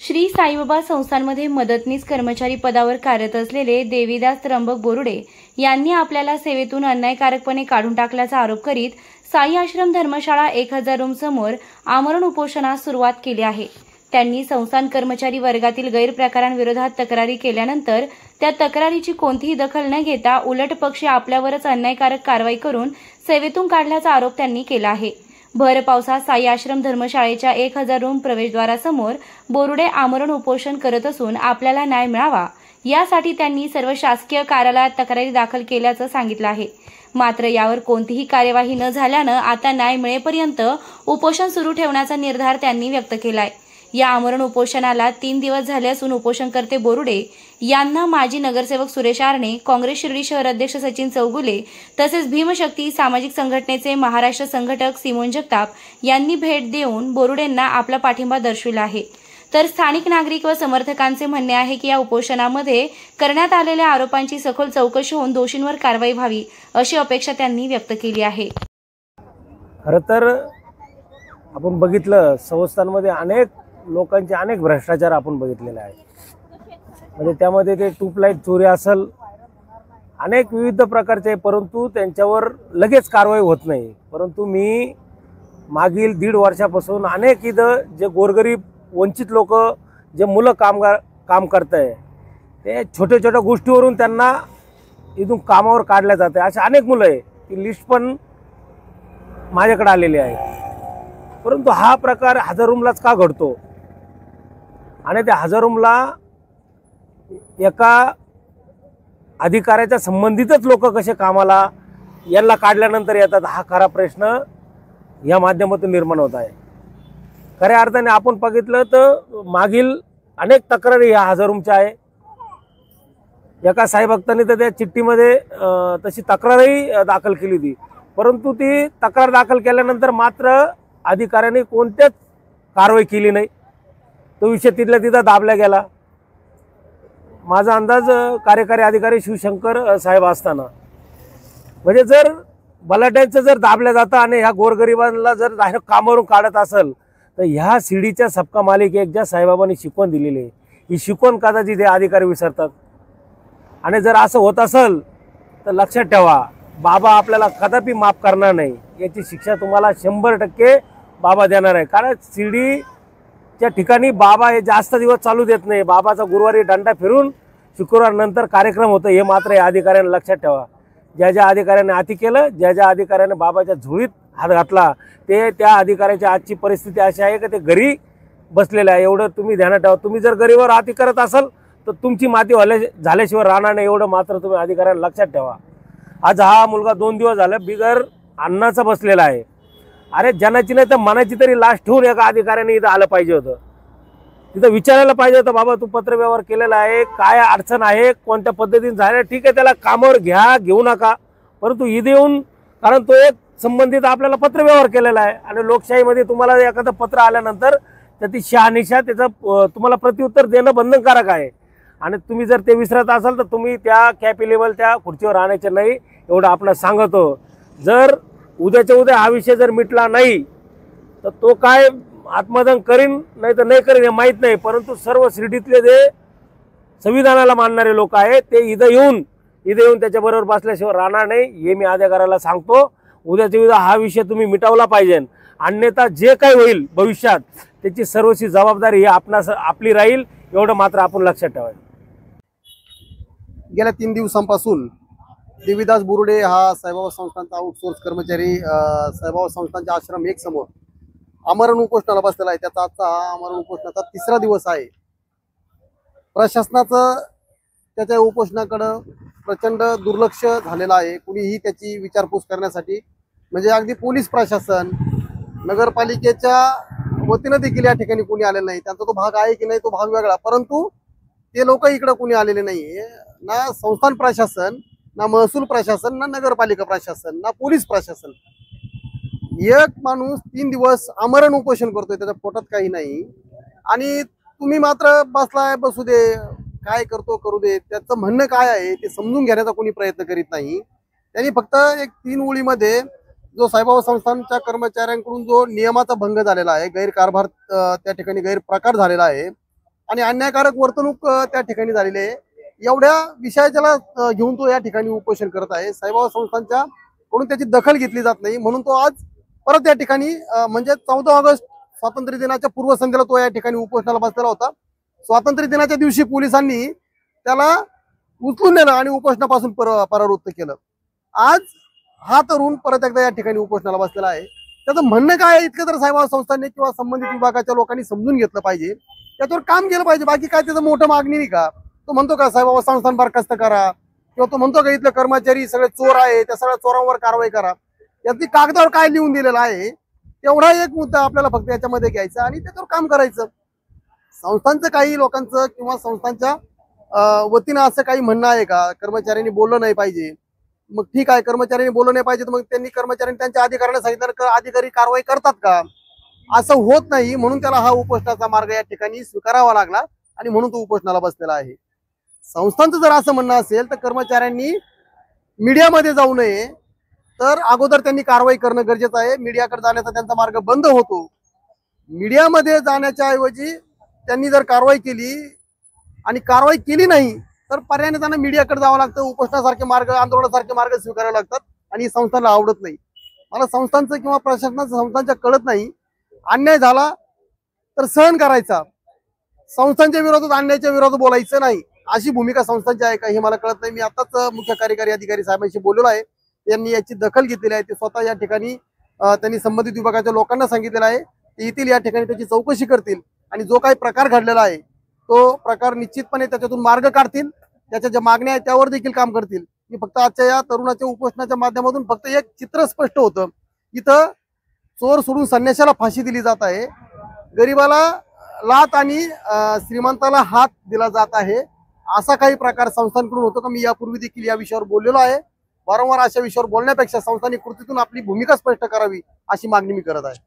श्री साईबाबा संस्थांमध्ये मदतनीस कर्मचारी पदावर कार्यरत असलेले देवीदास त्र्यंबक बोरुडे यांनी आपल्याला सेवेतून अन्यायकारकपणे काढून टाकल्याचा आरोप करीत साई आश्रम धर्मशाळा 1000 रूम समोर आमरण उपोषणास सुरुवात केली आहे। त्यांनी संस्थान कर्मचारी वर्गातील गैरप्रकारांविरोधात तक्रारी केल्यानंतर त्या तक्रारीची कोणतीही दखल न घेता उलट पक्षी आपल्यावरच अन्यायकारक कारवाई करून सेवेतून काढल्याचा आरोप त्यांनी केला आहे। भर पावसात साई आश्रम धर्मशाळेच्या 1000 रूम प्रवेशद्वारासमोर बोरुडे आमरण उपोषण करत असून आपल्याला न्याय मिळावा यासाठी त्यांनी सर्व शासकीय कार्यालयात तक्रारी दाखल केल्याचं सांगितलं आहे। मात्र यावर कोणतीही कार्यवाही न झाल्यानं आता न्याय मिळेपर्यंत उपोषण सुरू ठेवण्याचा निर्धार त्यांनी व्यक्त केलाय। या आमरण उपोषणाला 3 दिवस झाले असून उपोषणकर्ते बोरुडे यांना माजी नगरसेवक सुरेश आरणे, काँग्रेस शिर्डी शहर अध्यक्ष सचिन चौगुले तसेच भीमशक्ती सामाजिक संघटनेचे महाराष्ट्र संघटक सिमोन जगताप यांनी भेट देऊन बोरुडेंना आपला पाठिंबा दर्शविला आहे। तर स्थानिक नागरिक व समर्थकांचे म्हणणे आहे की या उपोषणामध्ये करण्यात आलेल्या आरोपांची सखोल चौकशी होऊन दोषींवर कारवाई व्हावी अशी अपेक्षा त्यांनी व्यक्त केली आहे। खरं तर आपण बघितलं संस्थांमध्ये अनेक लोकांचे अनेक भ्रष्टाचार आपण बघितलेले आहे। म्हणजे त्यामध्ये ते ट्यूबलाईट चोरी असेल, अनेक विविध प्रकारचे, परंतु त्यांच्यावर लगेच कारवाई होत नाही। परंतु मी मागील 1.5 वर्षापासून अनेक इथं जे गोरगरीब वंचित लोक जे मुलं काम करत आहे ते छोट्या छोट्या गोष्टीवरून त्यांना इथून कामावर काढल्या जाते। असे अनेक मुलं आहे, ती लिस्ट पण माझ्याकडे आलेली आहे। परंतु हा प्रकार 1000 रूमलाच का घडतो आणि त्या 1000 रूमला एका अधिकाऱ्याच्या संबंधितच लोक कसे कामाला यांना काढल्यानंतर येतात, हा खरा प्रश्न या माध्यमातून निर्माण होत आहे। खऱ्या अर्थाने आपण बघितलं तर मागील अनेक तक्रारी या 1000 रूमच्या आहे। एका साईभक्तांनी तर त्या चिठ्ठीमध्ये तशी तक्रारही दाखल केली होती, परंतु ती तक्रार दाखल केल्यानंतर मात्र अधिकाऱ्यांनी कोणत्याच कारवाई केली नाही। तो विषय तिथल्या तिथं दाबला गेला। माझा अंदाज कार्यकारी अधिकारी शिवशंकर साहेब असताना म्हणजे जर बलाढ्यांचं जर दाबलं जातं आणि ह्या गोरगरिबांना जर कामावरून काढत असेल तर ह्या शिडीच्या सबका मालिक एक ज्या साईबाबांनी शिकवण दिलेली आहे, ही शिकवण कदाचित हे अधिकारी विसरतात। आणि जर असं होत असेल तर लक्षात ठेवा, बाबा आपल्याला कदापि माफ करणार नाही। याची शिक्षा तुम्हाला 100% बाबा देणार आहे। कारण शिर्डीच्या ठिकाणी बाबा हे जास्त दिवस चालू देत नाही। बाबाचा गुरुवारी डंडा फिरून शुक्रवार नंतर कार्यक्रम होतो, हे मात्र या अधिकाऱ्यांना लक्षात ठेवा। ज्या ज्या अधिकाऱ्याने अति केलं, ज्या ज्या अधिकाऱ्याने बाबाच्या झोळीत हात घातला, ते त्या अधिकाऱ्याची आजची परिस्थिती अशी आहे की ते घरी बसलेले आहे। एवढं तुम्ही ध्यानात ठेवा। तुम्ही जर गरीबावर अति करत असाल तर तुमची माती झाल्याशिवाय राहणार नाही, एवढं मात्र तुम्ही अधिकाऱ्यांना लक्षात ठेवा। आज हा मुलगा 2 दिवस झाले बिगर अन्नाचा बसलेला आहे। अरे जनाची नाही तर मनाची तरी लाश ठेवून एका अधिकाऱ्याने इथं आलं पाहिजे होतं, तिथं विचारायला पाहिजे होतं, बाबा तू पत्रव्यवहार केलेला आहे, काय अडचण आहे, कोणत्या पद्धतीने झालं, ठीक आहे त्याला कामावर घेऊ नका, परंतु इथे येऊन, कारण तो एक संबंधित आपल्याला पत्रव्यवहार केलेला आहे आणि लोकशाहीमध्ये तुम्हाला एखादं पत्र आल्यानंतर त्याची शहानिशा त्याचं तुम्हाला प्रत्युत्तर देणं बंधनकारक आहे। आणि तुम्ही जर ते विसरत असाल तर तुम्ही त्या कॅपिलेबल त्या खुर्चीवर राहण्याचे नाही, एवढं आपण सांगतो। जर उद्याच्या उद्या हा विषय जर मिटला नाही तर तो काय आत्मदहन करीन नाही तर नाही करीन हे माहीत नाही, परंतु सर्व शिर्डीतले जे संविधानाला मानणारे लोक आहेत ते इथं येऊन त्याच्याबरोबर बसल्याशिवाय राहणार नाही, हे मी अधिकाऱ्याला सांगतो। उद्याच्या उद्या हा विषय तुम्ही मिटवला पाहिजे, अन्यथा जे काही होईल भविष्यात त्याची सर्वस्वी जबाबदारी ही आपली राहील, एवढं मात्र आपण लक्षात ठेवायचं। गेल्या 3 दिवसांपासून देवीदास बोरुडे हा साईबाबा संस्थांचा आउटसोर्स कर्मचारी साईबाबा संस्थांच्या आश्रम 1 समोर आमरण उपोषणाला बसलेला आहे। त्याचा आजचा हा आमरण उपोषणाचा 3रा दिवस आहे। प्रशासनाचं त्याच्या उपोषणाकडे प्रचंड दुर्लक्ष झालेलं आहे। कुणीही त्याची विचारपूस करण्यासाठी, म्हणजे अगदी पोलीस प्रशासन, नगरपालिकेच्या वतीनं देखील या ठिकाणी कोणी आलेलं नाही। त्यांचा तो भाग आहे की नाही तो भाग वेगळा, परंतु ते लोक इकडे कोणी आलेले नाही। ना संस्थान प्रशासन, ना महसूल प्रशासन, ना नगरपालिका प्रशासन, ना पोलीस प्रशासन। एक माणूस 3 दिवस आमरण उपोषण करतोय, त्याच्या पोटात काही नाही आणि तुम्ही मात्र बसलाय, बसू दे, काय करतो करू दे। त्याचं म्हणणं काय आहे ते समजून घेण्याचा कोणी प्रयत्न करीत नाही। त्यांनी फक्त एक 3 ओळीमध्ये जो साईबाबा संस्थांच्या कर्मचाऱ्यांकडून जो नियमाचा भंग झालेला आहे, गैरकारभार त्या ठिकाणी गैरप्रकार झालेला आहे, आणि अन्यायकारक वर्तणूक त्या ठिकाणी झालेली आहे. एवढ्या विषयाला घेऊन तो या ठिकाणी उपोषण करत आहे. साईबाबा संस्थांच्या कडून त्याची दखल घेतली जात नाही, म्हणून तो आज परत या ठिकाणी म्हणजे 14 ऑगस्ट स्वातंत्र्य दिनाच्या पूर्वसंध्येला तो या ठिकाणी उपोषणाला बसलेला होता. स्वातंत्र्य दिनाच्या दिवशी पोलिसांनी त्याला उचलून नेलं आणि उपोषणापासून परावृत्त केलं. आज हा तरुण परत एकदा या ठिकाणी उपोषणाला बसलेला आहे. त्याचं म्हणणं काय आहे इतकं तर साईबाबा संस्थांनी किंवा संबंधित विभागाच्या लोकांनी समजून घेतलं पाहिजे, त्याच्यावर काम केलं पाहिजे. बाकी काय त्याचं मोठं मागणी नाही का? तो म्हणतो का साईबाबा संस्थान बरखास्त करा, किंवा तो म्हणतो का इथले कर्मचारी सगळे चोर आहे, त्या सगळ्या चोरांवर कारवाई करा. यातली कागदावर काय लिहून दिलेलं आहे तेवढा एक मुद्दा आपल्याला फक्त याच्यामध्ये घ्यायचा आणि त्याच्यावर काम करायचं. संस्थांचं काही लोकांचं किंवा संस्थांच्या वतीनं असं काही म्हणणं आहे का कर्मचाऱ्यांनी बोललं नाही पाहिजे? मग ठीक आहे, कर्मचाऱ्यांनी बोललं नाही पाहिजे तर मग त्यांनी कर्मचाऱ्यांनी त्यांच्या अधिकाऱ्यांना सांगितलं तर अधिकारी कारवाई करतात का? असं होत नाही, म्हणून त्याला हा उपोषणाचा मार्ग या ठिकाणी स्वीकारावा लागला आणि म्हणून तो उपोषणाला बसलेला आहे. संस्थांचं जर असं म्हणणं असेल तर कर्मचाऱ्यांनी मीडियामध्ये जाऊ नये, तर अगोदर त्यांनी कारवाई करणं गरजेचं आहे. मीडियाकडे जाण्याचा त्यांचा मार्ग बंद होतो. मीडियामध्ये जाण्याच्या ऐवजी त्यांनी जर कारवाई केली आणि कारवाई केली नाही तर पर्यायाने त्यांना मीडियाकडे जावं लागतं. उपोषणासारखे मार्ग, आंदोलनासारखे मार्ग स्वीकारावे लागतात आणि संस्थांना आवडत नाही. मला संस्थांचं किंवा प्रशासनाचं संस्थांच्या कळत नाही. अन्याय झाला तर सहन करायचा, संस्थांच्या विरोधात अन्यायाच्या विरोधात बोलायचं नाही, अशी भूमिका संस्थांची आहे का हे मला कळत नाही. मी आताच मुख्य कार्यकारी अधिकारी साहेबांशी बोललेलो आहे, त्यांनी याची दखल घेतलेली आहे. ते स्वतः या ठिकाणी त्यांनी संबंधित विभागाच्या लोकांना सांगितलेलं आहे, ते येथील या ठिकाणी त्याची चौकशी करतील आणि जो काही प्रकार घडलेला आहे तो प्रकार निश्चितपणे त्याच्यातून मार्ग काढतील. त्याच्या ज्या मागण्या आहेत त्यावर देखील काम करतील. मी फक्त आजच्या या तरुणाच्या उपोषणाच्या माध्यमातून फक्त एक चित्र स्पष्ट होतं. इथं चोर सोडून संन्याशाला फाशी दिली जात आहे, गरीबाला लात आणि श्रीमंताला हात दिला जात आहे. असा काही प्रकार संस्थांकडून होतो का? मी यापूर्वी देखील या विषयावर बोललेलो आहे. वारंवार अशा विषयावर बोलण्यापेक्षा संस्थांनी कृतीतून आपली भूमिका स्पष्ट करावी अशी मागणी मी करत आहे.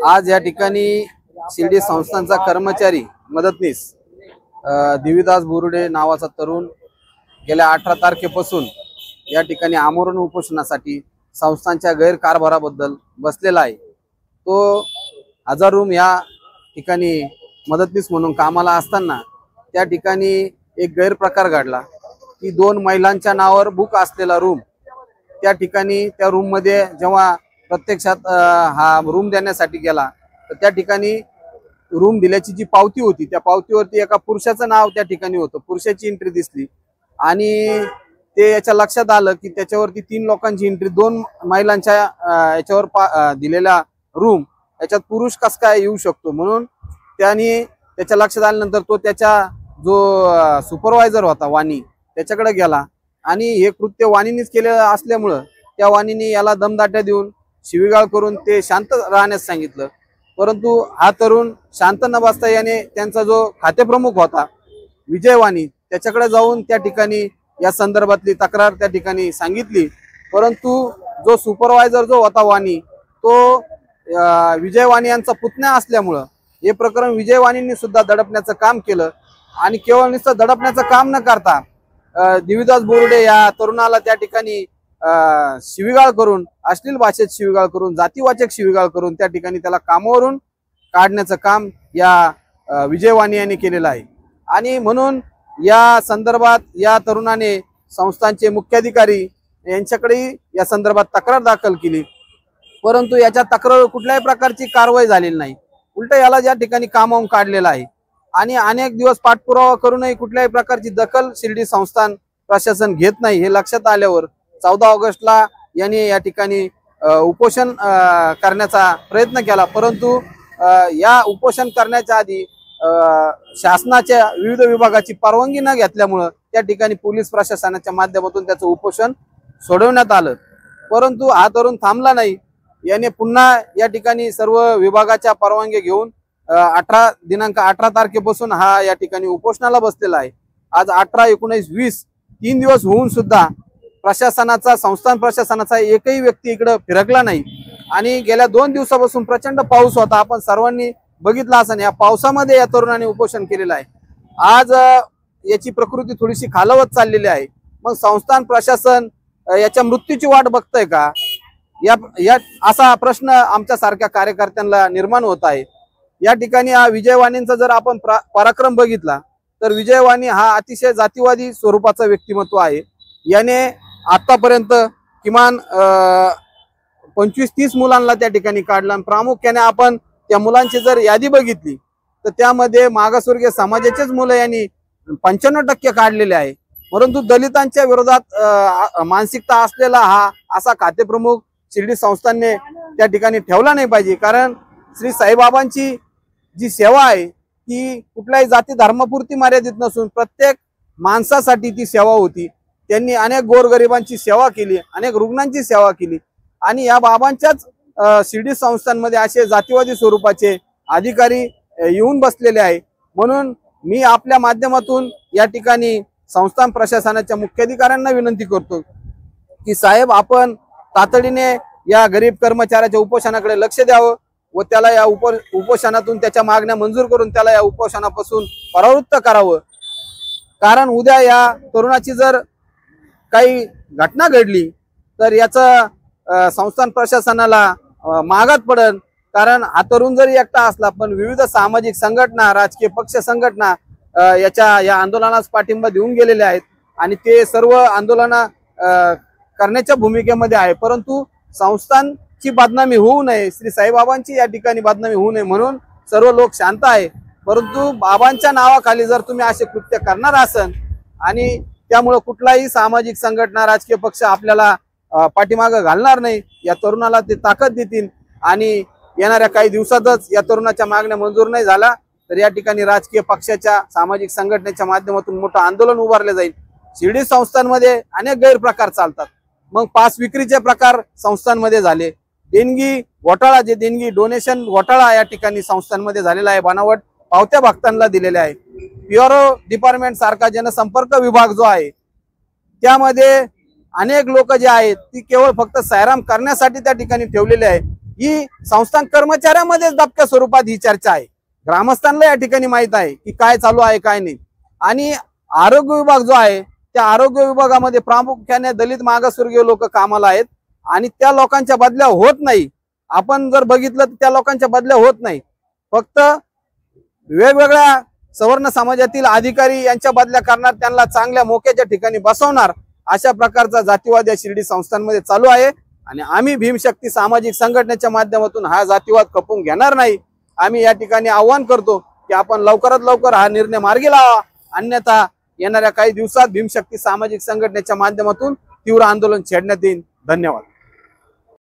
आज या ठिकाणी शिर्डी संस्थांचा कर्मचारी मदतनीस देवीदास बोरुडे नावाचा तरुण गेल्या 18 तारखेपासून या ठिकाणी आमरण उपोषणासाठी संस्थांच्या गैरकारभाराबद्दल बसलेला आहे. तो 1000 रूम या ठिकाणी मदतनीस म्हणून कामाला असताना त्या ठिकाणी एक गैरप्रकार घडला की 2 महिलांच्या नावावर बुक असलेला रूम, त्या ठिकाणी त्या रूममध्ये जेव्हा प्रत्यक्षात हा रूम देण्यासाठी गेला तर त्या ठिकाणी रूम दिल्याची जी पावती होती त्या पावतीवरती एका पुरुषाचं नाव त्या ठिकाणी होतं. पुरुषाची एंट्री दिसली आणि ते याच्या लक्षात आलं की त्याच्यावरती 3 लोकांची एंट्री, 2 महिलांच्या याच्यावर दिलेला रूम, याच्यात पुरुष कस काय येऊ शकतो. म्हणून त्यांनी त्याच्या लक्षात आल्यानंतर तो त्याच्या जो सुपरवायझर होता वाणी त्याच्याकडे गेला आणि हे कृत्य वाणीनेच केलं असल्यामुळं त्या वाणीने याला दमदाट्या देऊन शिवीगाळ करून ते शांत राहण्यास सांगितलं. परंतु हा तरुण शांत न बसता याने त्यांचा जो खातेप्रमुख होता विजय वाणी त्याच्याकडे जाऊन त्या ठिकाणी या संदर्भातली तक्रार त्या ठिकाणी सांगितली. परंतु जो सुपरवायझर जो होता वाणी तो विजय वाणी यांचा पुतण्या असल्यामुळं हे प्रकरण विजय वाणींनी सुद्धा दडपण्याचं काम केलं आणि केवळ नुसतं दडपण्याचं काम न करता देवीदास बोरुडे या तरुणाला त्या ठिकाणी शिवीगाळ करून, अश्लील भाषेत शिवीगाळ करून, जातीवाचक शिवीगाळ करून त्या ठिकाणी त्याला कामावरून काढण्याचं काम या विजय वाणी यांनी केलेलं आहे. आणि म्हणून या संदर्भात या तरुणाने संस्थांचे मुख्याधिकारी यांच्याकडे या संदर्भात तक्रार दाखल केली. परंतु याच्या तक्रार कुठल्याही प्रकारची कारवाई झालेली नाही. उलट याला या ठिकाणी कामावून काढलेलं आहे आणि अनेक दिवस पाठपुरावा करूनही कुठल्याही प्रकारची दखल शिर्डी संस्थान प्रशासन घेत नाही. हे लक्षात आल्यावर 14 ऑगस्टला यांनी या ठिकाणी उपोषण करण्याचा प्रयत्न केला. परंतु या उपोषण करण्याच्या आधी शासनाच्या विविध विभागाची परवानगी न घेतल्यामुळं त्या ठिकाणी पोलीस प्रशासनाच्या माध्यमातून त्याचं उपोषण सोडवण्यात आलं. परंतु हा तरुण थांबला नाही. याने पुन्हा या ठिकाणी सर्व विभागाच्या परवानगी घेऊन दिनांक 18 तारखेपासून हा या ठिकाणी उपोषणाला बसलेला आहे. आज 18, 19, 20 3 दिवस होऊन सुद्धा प्रशासनाचा, संस्थान प्रशासनाचा एकही व्यक्ती इकडे फिरकला नाही. आणि गेल्या 2 दिवसापासून प्रचंड पाऊस होता, आपण सर्वांनी बघितला असेल. या पावसामध्ये या तरुणाने उपोषण केलेलं आहे. आज याची प्रकृती थोडीशी खालावत चाललेली आहे. मग संस्थान प्रशासन याच्या मृत्यूची वाट बघतंय का? या असा प्रश्न आमच्या सारख्या कार्यकर्त्यांना निर्माण होत आहे. या ठिकाणी हा विजय वाणींचा जर आपण पराक्रम बघितला तर विजय वाणी हा अतिशय जातीवादी स्वरूपाचा व्यक्तिमत्व आहे। याने आतापर्यंत किमान 25-30 मुलांना त्या ठिकाणी काढला। प्रामुख्याने आपण त्या मुलांची जर यादी बघितली तर त्यामध्ये मागासवर्गीय समाजाचेच मुलं यांनी 95% काढलेले आहे। परंतु दलितांच्या विरोधात मानसिकता असलेला हा असा खातेप्रमुख शिर्डी संस्थानने त्या ठिकाणी ठेवला नाही पाहिजे। कारण श्री साईबाबांची जी सेवा आहे ती कुठल्याही जाती धर्मापुरती मर्यादित नसून प्रत्येक माणसासाठी ती सेवा होती। त्यांनी अनेक गोरगरिबांची सेवा केली, अनेक रुग्णांची सेवा केली आणि या बाबांच्याच शिर्डी संस्थांमध्ये असे जातीवादी स्वरूपाचे अधिकारी येऊन बसलेले आहे। म्हणून मी आपल्या माध्यमातून या ठिकाणी संस्थान प्रशासनाच्या मुख्याधिकाऱ्यांना विनंती करतो की साहेब आपण तातडीने या गरीब कर्मचाऱ्याच्या उपोषणाकडे लक्ष द्यावं व त्याला या उपोषणातून त्याच्या मागण्या मंजूर करून त्याला या उपोषणापासून परावृत्त करावं। कारण उद्या या तरुणाची जर काही घटना घडली तर याचं संस्थान प्रशासनाला मागात पडन। कारण हा तरुण जरी एकटा असला पण विविध सामाजिक संघटना, राजकीय पक्ष संघटना या आंदोलनास पाठिंबा देऊन गेलेले आहेत आणि ते सर्व आंदोलन करण्याच्या भूमिकेमध्ये आहे। परंतु संस्थांची बदनामी होऊ नये, श्री साईबाबांची या ठिकाणी बदनामी होऊ नये म्हणून सर्व लोक शांत आहे। परंतु बाबांच्या नावाखाली जर तुम्ही असे कृत्य करणार असाल आणि त्यामुळे कुठलाही सामाजिक संघटना, राजकीय पक्ष आपल्याला पाठीमागे घालणार नाही, या तरुणाला ते ताकद देतील आणि येणाऱ्या काही दिवसातच या तरुणाच्या मागण्या मंजूर नाही झाला तर या ठिकाणी राजकीय पक्षाच्या, सामाजिक संघटनेच्या माध्यमातून मोठं आंदोलन उभारले जाईल। शिर्डी संस्थांमध्ये अनेक गैरप्रकार चालतात। मग पास विक्रीचे प्रकार संस्थांमध्ये झाले, देणगी घोटाळा, जे देणगी डोनेशन घोटाळा या ठिकाणी संस्थांमध्ये झालेला आहे, बनावट पावत्या भक्तांना दिलेले आहे। प्युरो डिपार्टमेंट सारखा जनसंपर्क विभाग जो आहे त्यामध्ये अनेक लोक जे आहेत ती केवळ फक्त सैराम करण्यासाठी त्या ठिकाणी ठेवलेले आहे। ही संस्थान कर्मचाऱ्यांमध्ये दबक्या स्वरूपात ही चर्चा आहे। ग्रामस्थांना या ठिकाणी माहित आहे की काय चालू आहे काय नाही। आणि आरोग्य विभाग जो आहे त्या आरोग्य विभागामध्ये प्रामुख्याने दलित मागासवर्गीय लोक कामाला आहेत आणि त्या लोकांच्या बदल्या होत नाही। आपण जर बघितलं तर त्या लोकांच्या बदल्या होत नाही, फक्त वेगवेगळ्या सवर्ण समाजातील अधिकारी यांच्या बदल्या करणार, त्यांना चांगल्या मोक्याच्या ठिकाणी बसवणार, अशा प्रकारचा जातीवाद या शिर्डी संस्थांमध्ये चालू आहे। आणि आम्ही भीमशक्ती सामाजिक संघटनेच्या माध्यमातून हा जातीवाद खपवून घेणार नाही। आम्ही या ठिकाणी आव्हान करतो की आपण लवकरात लवकर हा निर्णय मार्गी लावा, अन्यथा येणाऱ्या काही दिवसात भीमशक्ती सामाजिक संघटनेच्या माध्यमातून तीव्र आंदोलन छेडण्यात येईल। धन्यवाद।